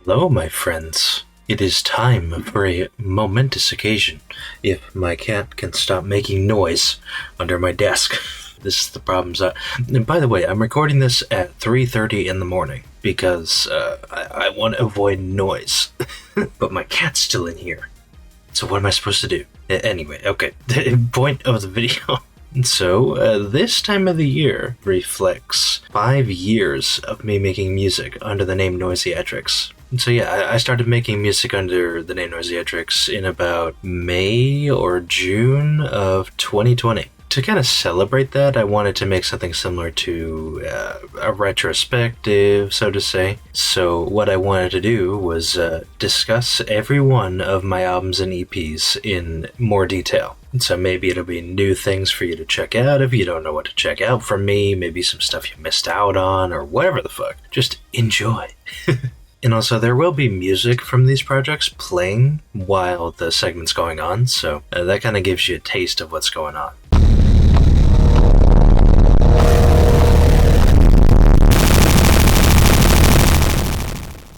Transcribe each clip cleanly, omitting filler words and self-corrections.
Hello, my friends. It is time for a momentous occasion. If my cat can stop making noise under my desk. This is the problems. And by the way, I'm recording this at 3:30 in the morning because I want to avoid noise. But my cat's still in here. So what am I supposed to do? Anyway, okay. The point of the video. So, this time of the year reflects 5 years of me making music under the name Noiziatrics. So yeah, I started making music under the name Noiziatrics in about May or June of 2020. To kind of celebrate that, I wanted to make something similar to a retrospective, so to say. So what I wanted to do was discuss every one of my albums and EPs in more detail. So maybe it'll be new things for you to check out if you don't know what to check out from me, maybe some stuff you missed out on, or whatever the fuck. Just enjoy. And also, there will be music from these projects playing while the segment's going on, so that kind of gives you a taste of what's going on.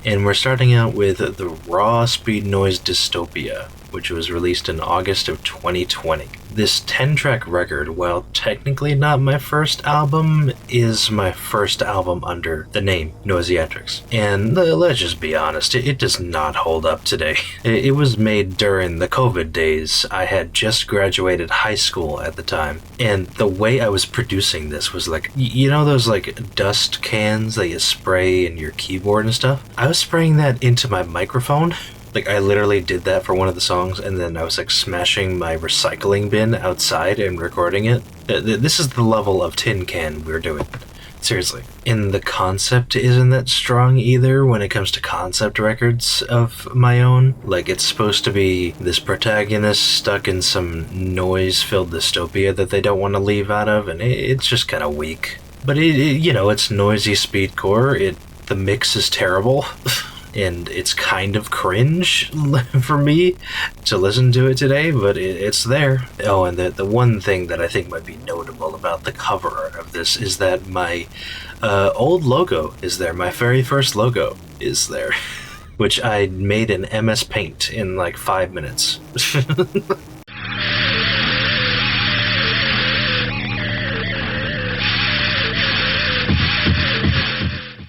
And we're starting out with the Raw Speednoise Dystopia, which was released in August of 2020. This 10-track record, while technically not my first album, is my first album under the name Noiziatrics. And let's just be honest, it does not hold up today. It was made during the COVID days. I had just graduated high school at the time, and the way I was producing this was like, you know those like dust cans that you spray in your keyboard and stuff? I was spraying that into my microphone. Like, I literally did that for one of the songs, and then I was, like, smashing my recycling bin outside and recording it. This is the level of tin can we're doing. Seriously. And the concept isn't that strong either when it comes to concept records of my own. Like, it's supposed to be this protagonist stuck in some noise-filled dystopia that they don't want to leave out of, and it's just kind of weak. But, it's noisy speedcore. The mix is terrible. And it's kind of cringe for me to listen to it today, but it's there. Oh, and the one thing that I think might be notable about the cover art of this is that my old logo is there. My very first logo is there, which I made in MS Paint in like 5 minutes.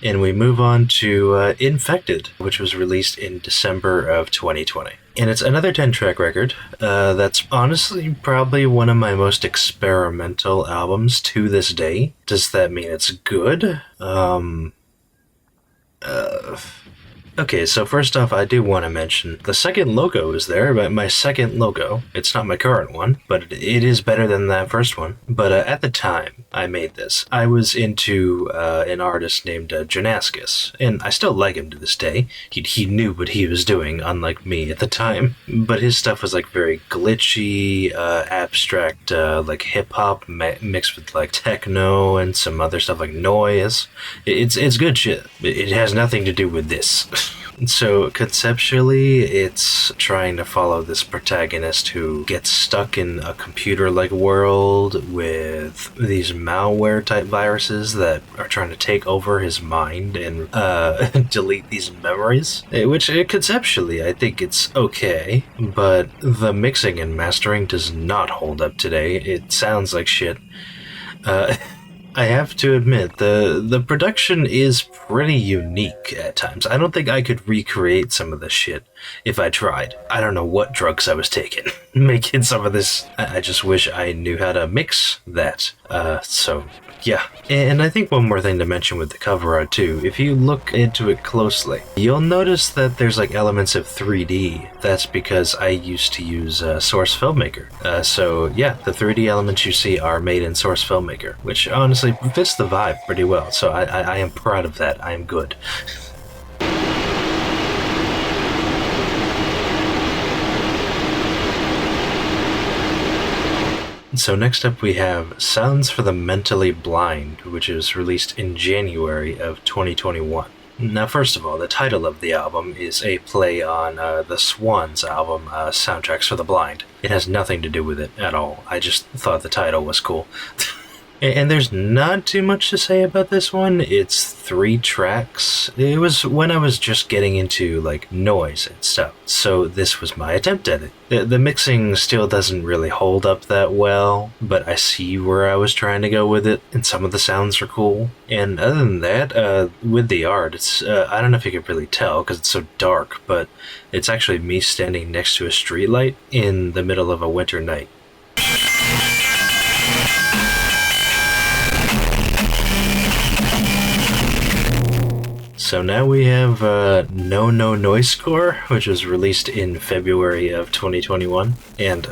And we move on to Infected, which was released in December of 2020. And it's another 10-track record. That's honestly probably one of my most experimental albums to this day. Does that mean it's good? Okay, so first off, I do want to mention the second logo is there, but my second logo, it's not my current one, but it is better than that first one. But at the time I made this, I was into an artist named Janaskis, and I still like him to this day. He knew what he was doing, unlike me at the time. But his stuff was like very glitchy, abstract, like hip-hop mixed with like techno and some other stuff like noise. It's good shit. It has nothing to do with this. So conceptually, it's trying to follow this protagonist who gets stuck in a computer-like world with these malware-type viruses that are trying to take over his mind and delete these memories. Which, conceptually, I think it's okay, but the mixing and mastering does not hold up today. It sounds like shit. I have to admit, the production is pretty unique at times. I don't think I could recreate some of this shit if I tried. I don't know what drugs I was taking making some of this. I just wish I knew how to mix that. So, yeah. And I think one more thing to mention with the cover art too, if you look into it closely, you'll notice that there's like elements of 3D. That's because I used to use Source Filmmaker. So yeah, the 3D elements you see are made in Source Filmmaker, which honestly fits the vibe pretty well. So I am proud of that. I am good. So next up we have Sounds for the Mentally Blind, which is released in January of 2021. Now, first of all, the title of the album is a play on the Swans album, Soundtracks for the Blind. It has nothing to do with it at all. I just thought the title was cool. And there's not too much to say about this one. It's 3 tracks. It was when I was just getting into like noise and stuff, so this was my attempt at it. The mixing still doesn't really hold up that well, but I see where I was trying to go with it, and some of the sounds are cool. And other than that, with the art, it's I don't know if you can really tell because it's so dark, but it's actually me standing next to a streetlight in the middle of a winter night. So now we have No-No-Noisecore, which was released in February of 2021, and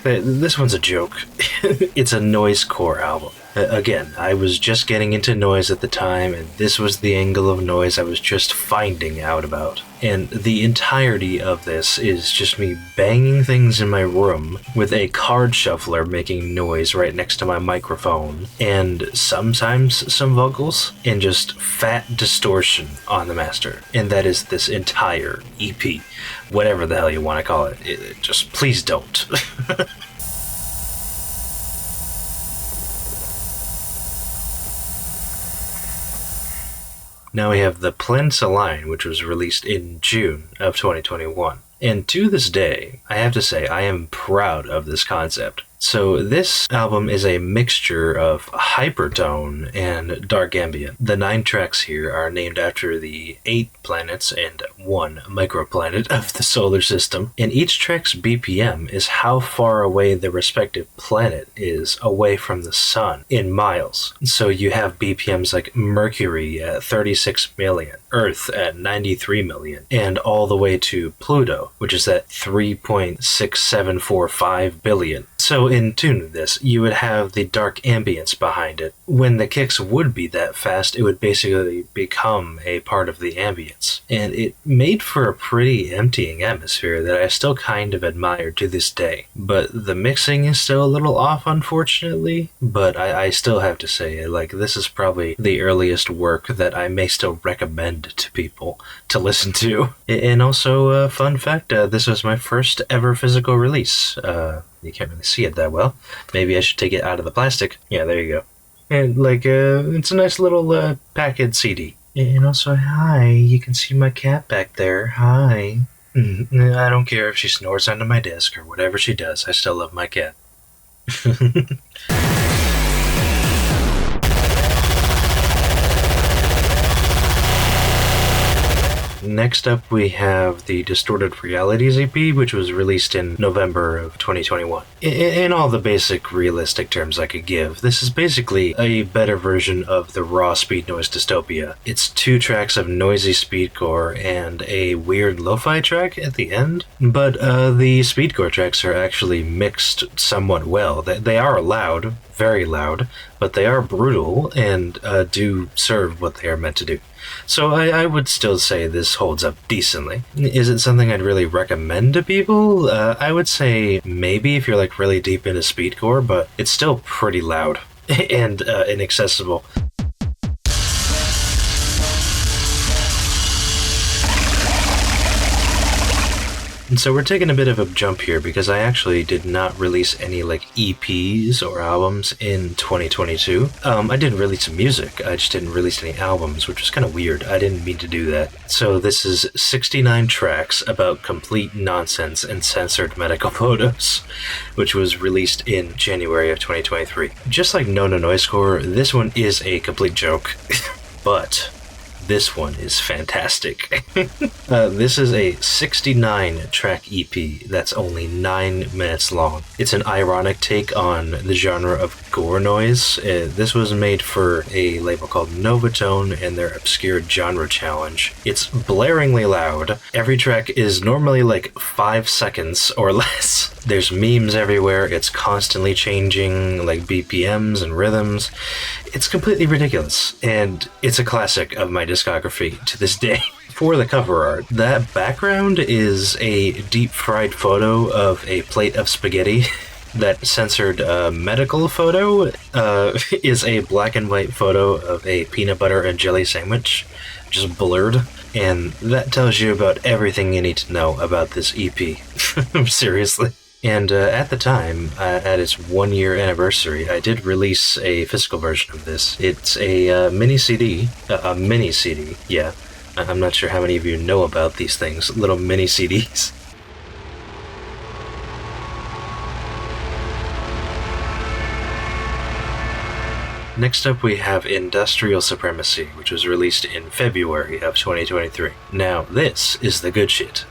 this one's a joke. It's a noisecore album. Again, I was just getting into noise at the time, and this was the angle of noise I was just finding out about. And the entirety of this is just me banging things in my room with a card shuffler making noise right next to my microphone, and sometimes some vocals, and just fat distortion on the master. And that is this entire EP. Whatever the hell you want to call it. Just please don't. Now we have the Planets Align, which was released in June of 2021. And to this day, I have to say I am proud of this concept. So this album is a mixture of hypertone and dark ambient. The 9 tracks here are named after the 8 planets and 1 microplanet of the solar system, and each track's BPM is how far away the respective planet is away from the sun in miles. So you have BPMs like Mercury at 36 million, Earth at 93 million, and all the way to Pluto, which is at 3.6745 billion. So in tune with this, you would have the dark ambience behind it. When the kicks would be that fast, it would basically become a part of the ambience. And it made for a pretty emptying atmosphere that I still kind of admire to this day. But the mixing is still a little off, unfortunately. But I still have to say, like, this is probably the earliest work that I may still recommend to people to listen to. And also, fun fact, this was my first ever physical release. You can't really see it that well. Maybe I should take it out of the plastic. Yeah, there you go. And, like, it's a nice little packaged CD. And also, hi, you can see my cat back there. Hi. I don't care if she snores under my desk or whatever she does. I still love my cat. Next up, we have the Distorted Realities EP, which was released in November of 2021. In all the basic realistic terms I could give, this is basically a better version of the Raw Speednoise Dystopia. It's 2 tracks of noisy speedcore and a weird lo-fi track at the end, but the speedcore tracks are actually mixed somewhat well. They are loud, very loud, but they are brutal and do serve what they are meant to do. So I would still say this holds up decently. Is it something I'd really recommend to people? I would say maybe if you're like really deep into speedcore, but it's still pretty loud and inaccessible. And so we're taking a bit of a jump here because I actually did not release any like EPs or albums in 2022. I did release some music, I just didn't release any albums, which was kind of weird. I didn't mean to do that. So this is 69 tracks about complete nonsense and censored medical photos, which was released in January of 2023. Just like No-No-Noisecore, this one is a complete joke, but this one is fantastic. This is a 69-track EP that's only 9 minutes long. It's an ironic take on the genre of gore noise. This was made for a label called Novatone and their Obscured Genre Challenge. It's blaringly loud. Every track is normally like 5 seconds or less. There's memes everywhere. It's constantly changing like BPMs and rhythms. It's completely ridiculous, and it's a classic of my discography to this day. For the cover art, that background is a deep-fried photo of a plate of spaghetti. That censored medical photo is a black and white photo of a peanut butter and jelly sandwich, just blurred. And that tells you about everything you need to know about this EP. Seriously. And at the time, at its 1-year anniversary, I did release a physical version of this. It's a mini CD, a mini CD, yeah. I'm not sure how many of you know about these things, little mini CDs. Next up we have Industrial Supremacy, which was released in February of 2023. Now, this is the good shit.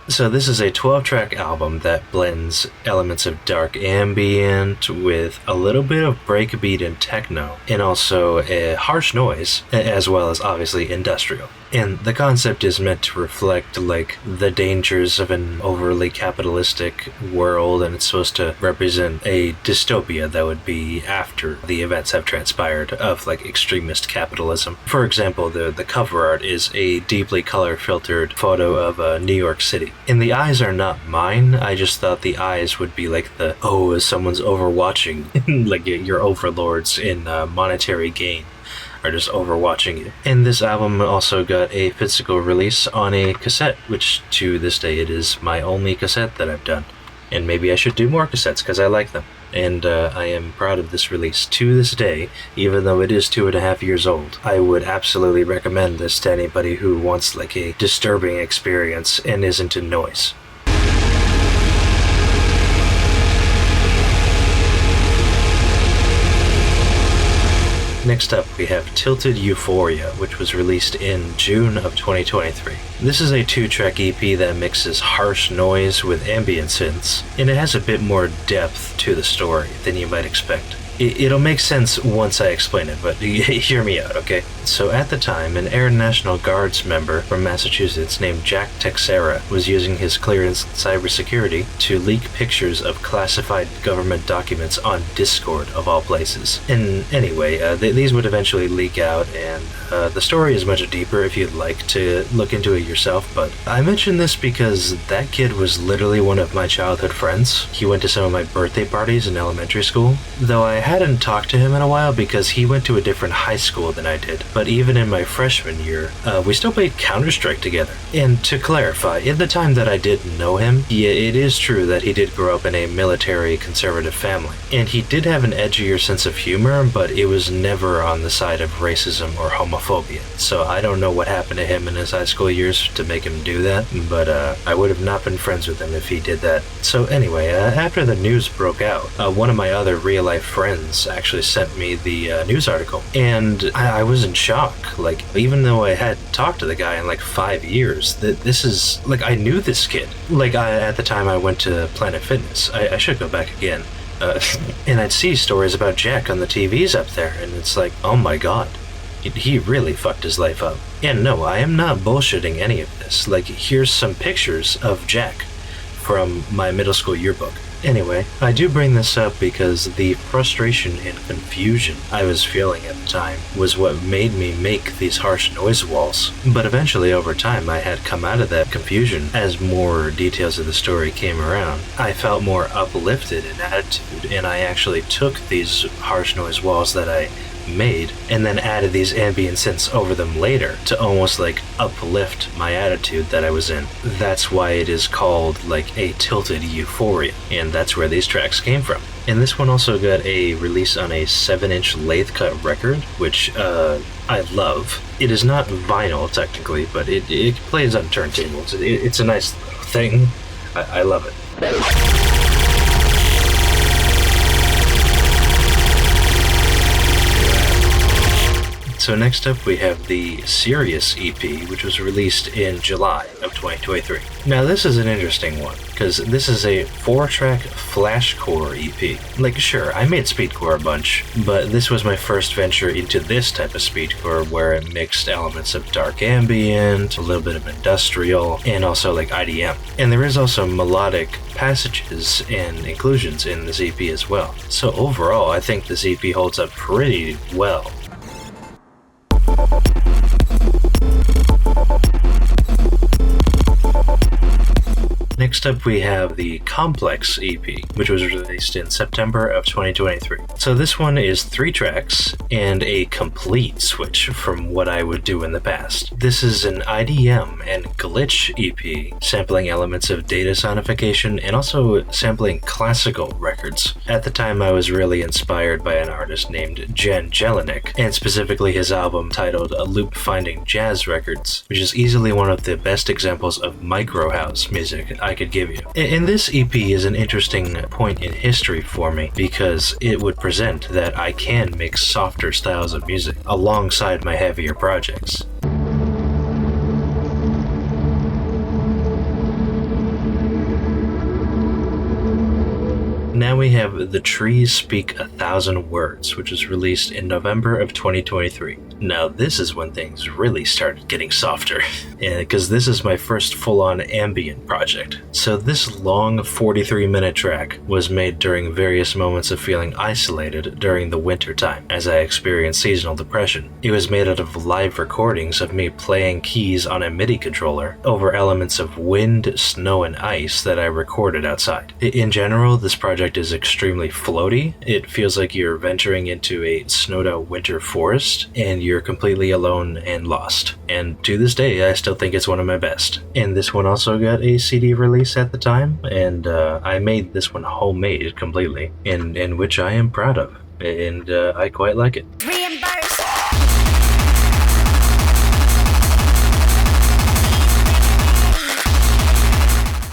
So this is a 12-track album that blends elements of dark ambient with a little bit of breakbeat and techno, and also a harsh noise, as well as obviously industrial. And the concept is meant to reflect, like, the dangers of an overly capitalistic world, and it's supposed to represent a dystopia that would be after the events have transpired of, like, extremist capitalism. For example, the cover art is a deeply color-filtered photo of New York City. And the eyes are not mine, I just thought the eyes would be like the, oh, someone's overwatching, like your overlords in monetary gain are just overwatching you. And this album also got a physical release on a cassette, which to this day it is my only cassette that I've done. And maybe I should do more cassettes because I like them. And I am proud of this release to this day, even though it is 2.5 years old. I would absolutely recommend this to anybody who wants like a disturbing experience and is into noise. Next up, we have Tilted Euphoria, which was released in June of 2023. This is a 2-track EP that mixes harsh noise with ambient synths, and it has a bit more depth to the story than you might expect. It'll make sense once I explain it, but hear me out, okay? So at the time, an Air National Guards member from Massachusetts named Jack Texera was using his clearance in cybersecurity to leak pictures of classified government documents on Discord, of all places. And anyway, these would eventually leak out, and the story is much deeper if you'd like to look into it yourself, but I mention this because that kid was literally one of my childhood friends. He went to some of my birthday parties in elementary school, though I hadn't talked to him in a while because he went to a different high school than I did. But even in my freshman year, we still played Counter-Strike together. And to clarify, in the time that I did know him, yeah, it is true that he did grow up in a military conservative family. And he did have an edgier sense of humor, but it was never on the side of racism or homophobia. So I don't know what happened to him in his high school years to make him do that, but I would have not been friends with him if he did that. So anyway, after the news broke out, one of my other real-life friends actually sent me the news article, and I was in shock. Like, even though I had talked to the guy in like 5 years, this is like, I knew this kid. Like, at the time I went to Planet Fitness. I should go back again. And I'd see stories about Jack on the TVs up there, and it's like, oh my god, he really fucked his life up. And no, I am not bullshitting any of this. Like, here's some pictures of Jack from my middle school yearbook. Anyway, I do bring this up because the frustration and confusion I was feeling at the time was what made me make these harsh noise walls. But eventually, over time, I had come out of that confusion as more details of the story came around. I felt more uplifted in attitude, and I actually took these harsh noise walls that I made and then added these ambient synths over them later to almost like uplift my attitude that I was in. That's why it is called like a tilted euphoria, and that's where these tracks came from. And this one also got a release on a 7-inch lathe cut record, which I love. It is not vinyl technically, but it plays on turntables. It's a nice little thing. I love it. So next up we have the Sirius EP, which was released in July of 2023. Now this is an interesting one, because this is a 4-track flashcore EP. Like, sure, I made speedcore a bunch, but this was my first venture into this type of speedcore where it mixed elements of dark ambient, a little bit of industrial, and also like IDM. And there is also melodic passages and inclusions in this EP as well. So overall, I think this EP holds up pretty well. Next up we have the Complex EP, which was released in September of 2023. So this one is 3 tracks and a complete switch from what I would do in the past. This is an IDM and glitch EP, sampling elements of data sonification and also sampling classical records. At the time I was really inspired by an artist named Jan Jelinek, and specifically his album titled A Loop Finding Jazz Records, which is easily one of the best examples of micro house music I could give you. And this EP is an interesting point in history for me because it would present that I can mix softer styles of music alongside my heavier projects. Now we have The Trees Speak 1,000 Words, which was released in November of 2023. Now this is when things really started getting softer, because this is my first full-on ambient project. So this long 43-minute track was made during various moments of feeling isolated during the winter time, as I experienced seasonal depression. It was made out of live recordings of me playing keys on a MIDI controller over elements of wind, snow, and ice that I recorded outside. In general, this project is extremely floaty. It feels like you're venturing into a snowed-out winter forest, and you're completely alone and lost. And to this day, I still think it's one of my best. And this one also got a CD release at the time, and I made this one homemade completely, and which I am proud of, and I quite like it.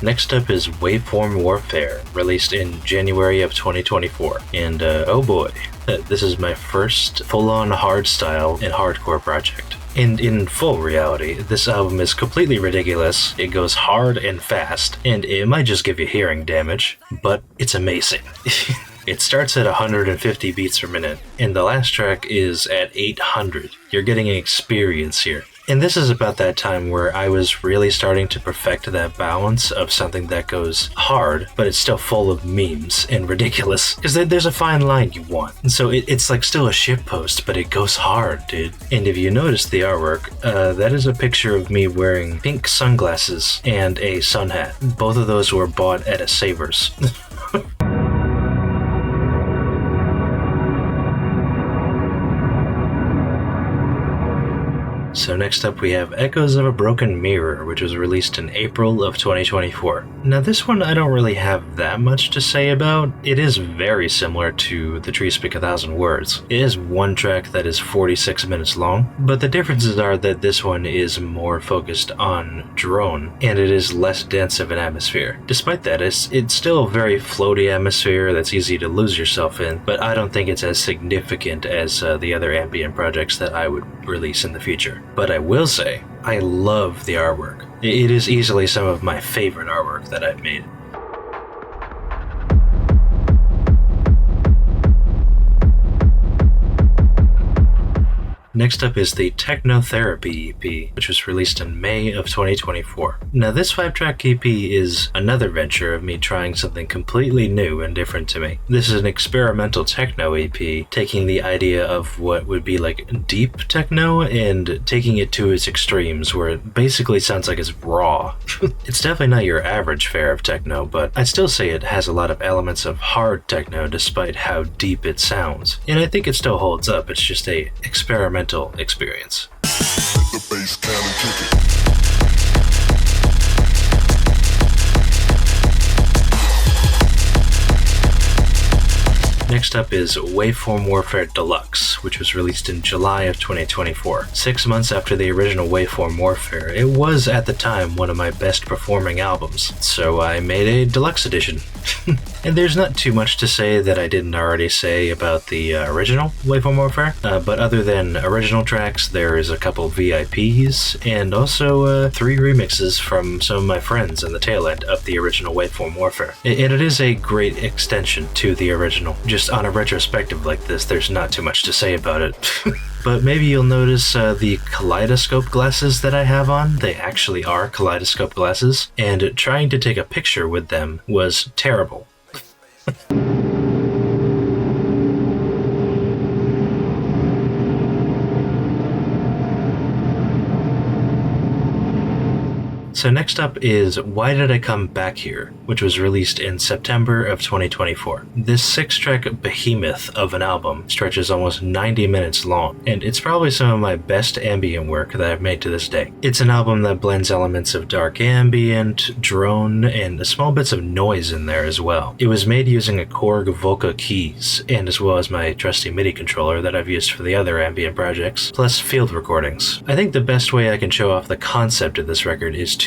Next up is Waveform Warfare, released in January of 2024, and oh boy, this is my first full-on hardstyle and hardcore project. And in full reality, this album is completely ridiculous, it goes hard and fast, and it might just give you hearing damage, but it's amazing. It starts at 150 beats per minute, and the last track is at 800. You're getting an experience here. And this is about that time where I was really starting to perfect that balance of something that goes hard, but it's still full of memes and ridiculous. Because there's a fine line you want. And so it's like still a shitpost, but it goes hard, dude. And if you notice the artwork, that is a picture of me wearing pink sunglasses and a sun hat. Both of those were bought at a Savers. So next up we have Echoes of a Broken Mirror, which was released in April of 2024. Now this one I don't really have that much to say about. It is very similar to The Trees Speak 1,000 Words. It is one track that is 46 minutes long, but the differences are that this one is more focused on drone, and it is less dense of an atmosphere. Despite that, it's still a very floaty atmosphere that's easy to lose yourself in, but I don't think it's as significant as the other ambient projects that I would release in the future. But I will say, I love the artwork. It is easily some of my favorite artwork that I've made. Next up is the Techno Therapy EP, which was released in May of 2024. Now this 5-track EP is another venture of me trying something completely new and different to me. This is an experimental techno EP, taking the idea of what would be like deep techno and taking it to its extremes where it basically sounds like it's raw. It's definitely not your average fare of techno, but I'd still say it has a lot of elements of hard techno despite how deep it sounds. And I think it still holds up, it's just a experimental experience. The bass can kick it. Next up is Waveform Warfare Deluxe, which was released in July of 2024. 6 months after the original Waveform Warfare, it was at the time one of my best performing albums, so I made a deluxe edition. And there's not too much to say that I didn't already say about the original Waveform Warfare, but other than original tracks, there is a couple VIPs, and also 3 remixes from some of my friends in the tail end of the original Waveform Warfare. And it is a great extension to the original. Just on a retrospective like this, there's not too much to say about it. But maybe you'll notice the kaleidoscope glasses that I have on. They actually are kaleidoscope glasses, and trying to take a picture with them was terrible. So next up is Why Did I Come Back Here, which was released in September of 2024. This 6-track behemoth of an album stretches almost 90 minutes long, and it's probably some of my best ambient work that I've made to this day. It's an album that blends elements of dark ambient, drone, and small bits of noise in there as well. It was made using a Korg Volca keys, and as well as my trusty MIDI controller that I've used for the other ambient projects, plus field recordings. I think the best way I can show off the concept of this record is to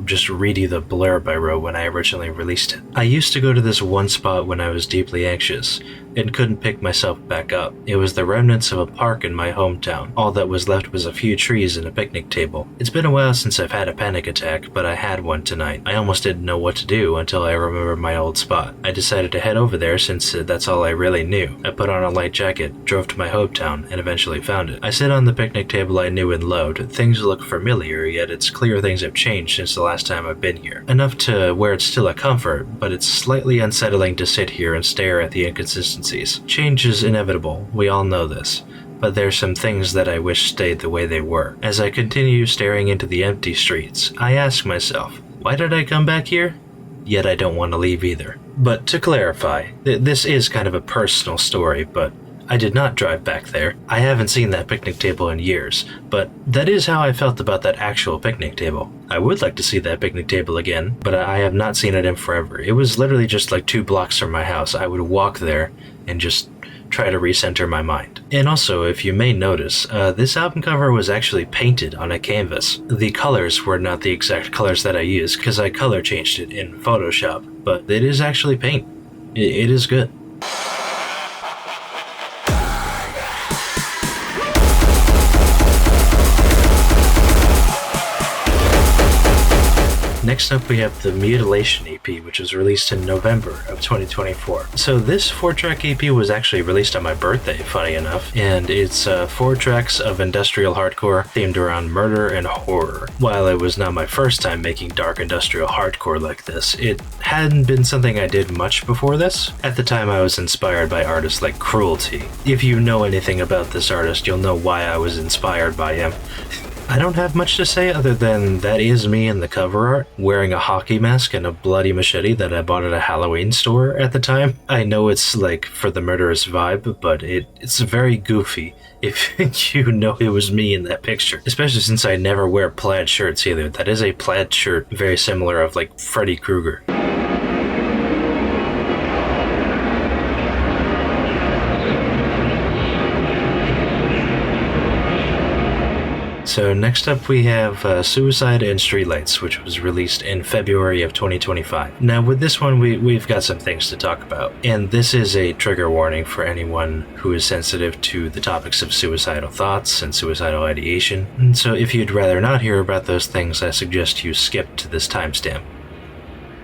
just read you the blurb I wrote when I originally released it. I used to go to this one spot when I was deeply anxious and couldn't pick myself back up. It was the remnants of a park in my hometown. All that was left was a few trees and a picnic table. It's been a while since I've had a panic attack, but I had one tonight. I almost didn't know what to do until I remembered my old spot. I decided to head over there since that's all I really knew. I put on a light jacket, drove to my hometown, and eventually found it. I sit on the picnic table I knew and loved. Things look familiar, yet it's clear things have changed since the last time I've been here. Enough to where it's still a comfort, but it's slightly unsettling to sit here and stare at the inconsistencies. Change is inevitable, we all know this, but there's some things that I wish stayed the way they were. As I continue staring into the empty streets, I ask myself, why did I come back here? Yet I don't want to leave either. But to clarify, this is kind of a personal story, but I did not drive back there. I haven't seen that picnic table in years, but that is how I felt about that actual picnic table. I would like to see that picnic table again, but I have not seen it in forever. It was literally just like 2 blocks from my house. I would walk there and just try to recenter my mind. And also, if you may notice, this album cover was actually painted on a canvas. The colors were not the exact colors that I used because I color changed it in Photoshop, but it is actually paint. It is good. Next up we have the Mutilation EP, which was released in November of 2024. So this 4-track EP was actually released on my birthday, funny enough, and it's 4 tracks of industrial hardcore themed around murder and horror. While it was not my first time making dark industrial hardcore like this, it hadn't been something I did much before this. At the time I was inspired by artists like Cruelty. If you know anything about this artist, you'll know why I was inspired by him. I don't have much to say other than that is me in the cover art, wearing a hockey mask and a bloody machete that I bought at a Halloween store at the time. I know it's like for the murderous vibe, but it's very goofy if you know it was me in that picture. Especially since I never wear plaid shirts either. That is a plaid shirt very similar of like Freddy Krueger. So next up we have Suicide and Streetlights, which was released in February of 2025. Now with this one we've got some things to talk about, and this is a trigger warning for anyone who is sensitive to the topics of suicidal thoughts and suicidal ideation. And so if you'd rather not hear about those things, I suggest you skip to this timestamp.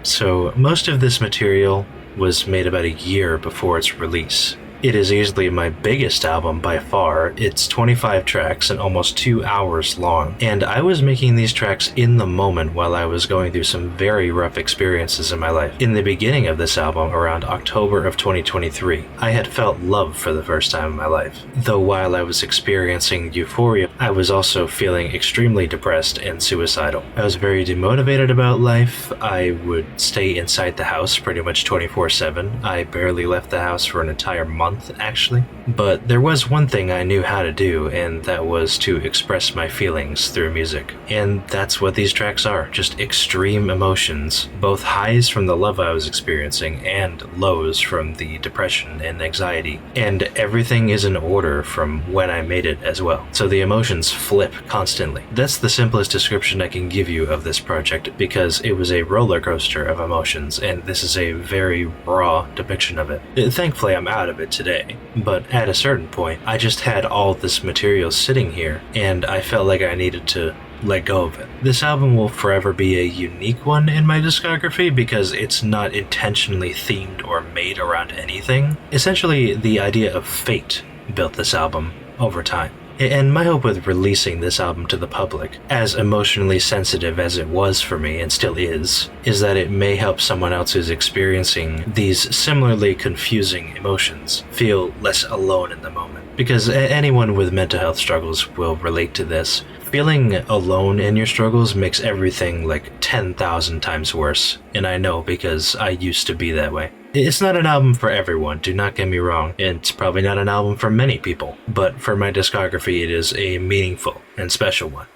So most of this material was made about a year before its release. It is easily my biggest album by far. It's 25 tracks and almost 2 hours long. And I was making these tracks in the moment while I was going through some very rough experiences in my life. In the beginning of this album, around October of 2023, I had felt love for the first time in my life. Though while I was experiencing euphoria, I was also feeling extremely depressed and suicidal. I was very demotivated about life. I would stay inside the house pretty much 24/7. I barely left the house for an entire month, actually. But there was one thing I knew how to do, and that was to express my feelings through music. And that's what these tracks are, just extreme emotions, both highs from the love I was experiencing and lows from the depression and anxiety. And everything is in order from when I made it as well. So the emotions flip constantly. That's the simplest description I can give you of this project, because it was a roller coaster of emotions, and this is a very raw depiction of it. Thankfully I'm out of it today, but at a certain point, I just had all this material sitting here, and I felt like I needed to let go of it. This album will forever be a unique one in my discography because it's not intentionally themed or made around anything. Essentially, the idea of fate built this album over time. And my hope with releasing this album to the public, as emotionally sensitive as it was for me and still is that it may help someone else who's experiencing these similarly confusing emotions feel less alone in the moment. because anyone with mental health struggles will relate to this. Feeling alone in your struggles makes everything like 10,000 times worse, and I know because I used to be that way. It's not an album for everyone, do not get me wrong. It's probably not an album for many people, but for my discography it is a meaningful and special one.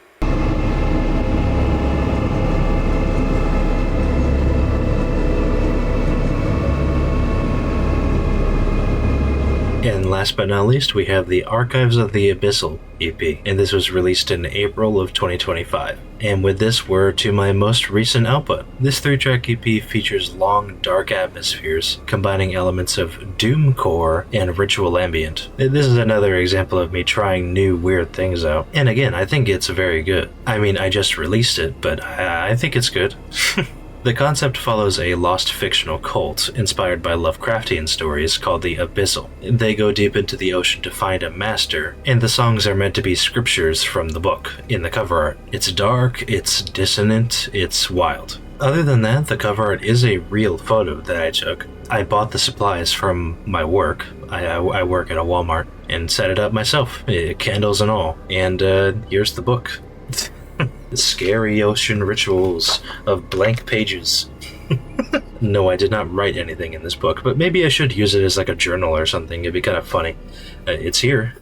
And last but not least, we have the Archives of the Abyssal EP, and this was released in April of 2025. And with this, we're to my most recent output. This 3-track EP features long, dark atmospheres, combining elements of doomcore and ritual ambient. This is another example of me trying new, weird things out. And again, I think it's very good. I mean, I just released it, but I think it's good. The concept follows a lost fictional cult inspired by Lovecraftian stories called the Abyssal. They go deep into the ocean to find a master, and the songs are meant to be scriptures from the book in the cover art. It's dark, it's dissonant, it's wild. Other than that, the cover art is a real photo that I took. I bought the supplies from my work. I work at a Walmart, and set it up myself, candles and all. And here's the book. Scary ocean rituals of blank pages. No, I did not write anything in this book, but maybe I should use it as like a journal or something. It'd be kind of funny. It's here.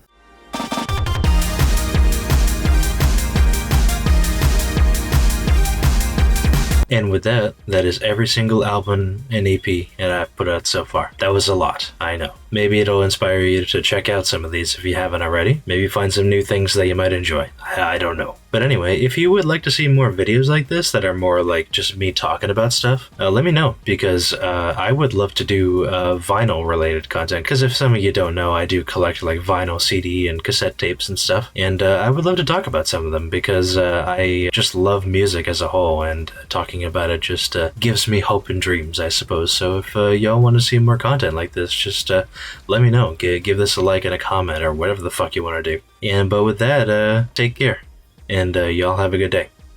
And with that, that is every single album and EP that I've put out so far. That was a lot, I know. Maybe it'll inspire you to check out some of these if you haven't already. Maybe find some new things that you might enjoy. I don't know. But anyway, if you would like to see more videos like this that are more like just me talking about stuff, let me know, because I would love to do vinyl related content, because if some of you don't know, I do collect like vinyl CD and cassette tapes and stuff, and I would love to talk about some of them, because I just love music as a whole, and talking about it just gives me hope and dreams, I suppose. So if y'all want to see more content like this, just let me know. Give this a like and a comment or whatever the fuck you want to do. But with that, take care. And y'all have a good day.